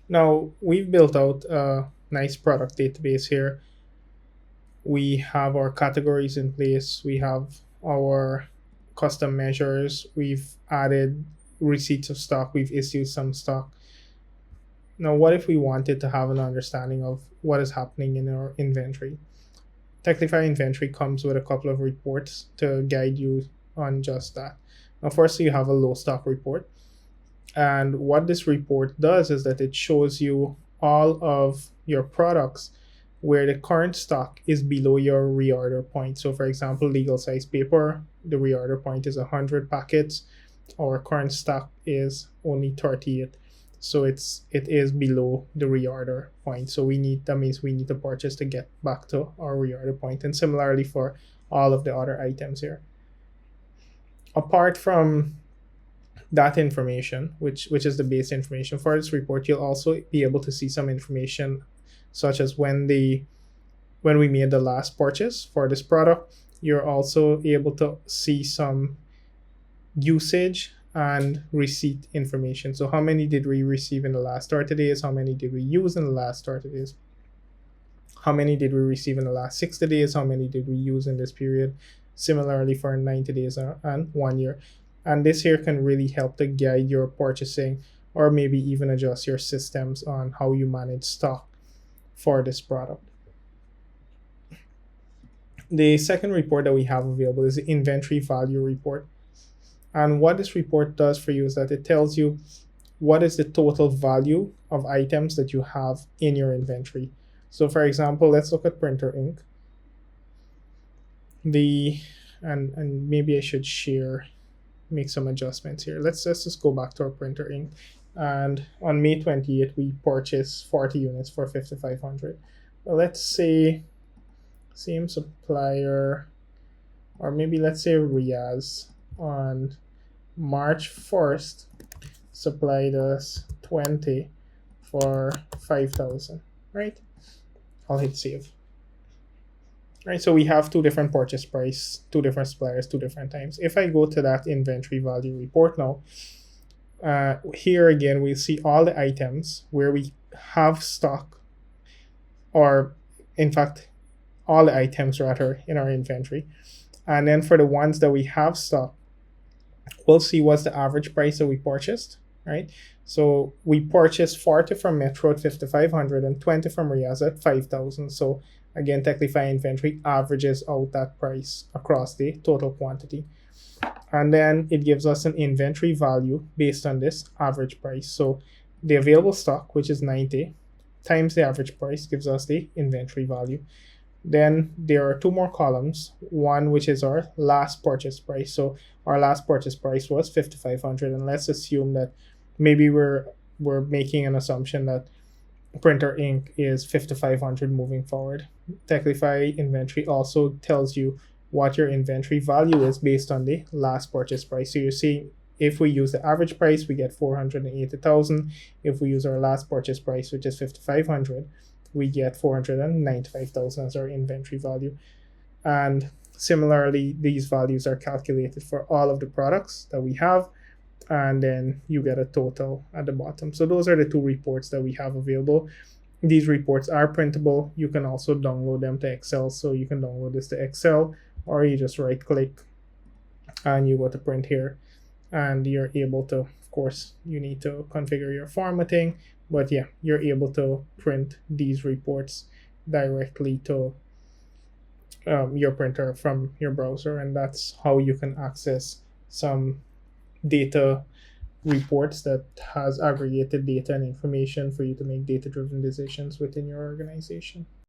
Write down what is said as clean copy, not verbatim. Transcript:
Now we've built out a nice product database here. We have our categories in place. We have our custom measures. We've added receipts of stock. We've issued some stock. Now, what if we wanted to have an understanding of what is happening in our inventory? Techlify inventory comes with a couple of reports to guide you on just that. Now, first, you have a low stock report. And what this report does is that it shows you all of your products where the current stock is below your reorder point. So, for example, legal size paper, the reorder point is 100 packets. Our current stock is only 38. So it is below the reorder point. So that means we need to purchase to get back to our reorder point. And similarly for all of the other items here. Apart from that information, which is the base information for this report, you'll also be able to see some information such as when we made the last purchase for this product. You're also able to see some usage and receipt information. So how many did we receive in the last 30 days? How many did we use in the last 30 days? How many did we receive in the last 60 days? How many did we use in this period? Similarly for 90 days and 1 year. And this here can really help to guide your purchasing or maybe even adjust your systems on how you manage stock for this product. The second report that we have available is the inventory value report. And what this report does for you is that it tells you what is the total value of items that you have in your inventory. So for example, let's look at printer ink. And maybe I should make some adjustments here. Let's just go back to our printer ink. And on May 28th, we purchased 40 units for 5,500. Well, let's say same supplier, or maybe let's say Riaz on March 1st supplied us 20 for 5,000, right? I'll hit save. Right, so we have two different purchase price, two different suppliers, two different times. If I go to that inventory value report now, here again, we'll see all the items where we have stock, or in fact, all the items rather in our inventory. And then for the ones that we have stock, we'll see what's the average price that we purchased, right? So we purchased 40 from Metro at 5,500 and 20 from Riaz at 5,000. So again, Techlify inventory averages out that price across the total quantity. And then it gives us an inventory value based on this average price. So the available stock, which is 90, times the average price gives us the inventory value. Then there are two more columns, one which is our last purchase price. So our last purchase price was 5,500, and let's assume that maybe we're making an assumption that printer ink is 5,500 moving forward. Techlify inventory also tells you what your inventory value is based on the last purchase price. So you're seeing if we use the average price, we get 480,000. If we use our last purchase price, which is 5,500, we get 495,000 as our inventory value. And similarly, these values are calculated for all of the products that we have, and then you get a total at the bottom. So those are the two reports that we have available. These reports are printable. You can also download them to Excel. So you can download this to Excel, or you just right click and you go to print here, and you're able to, of course, you need to configure your formatting, but yeah, you're able to print these reports directly to your printer from your browser. And that's how you can access some data reports that has aggregated data and information for you to make data-driven decisions within your organization.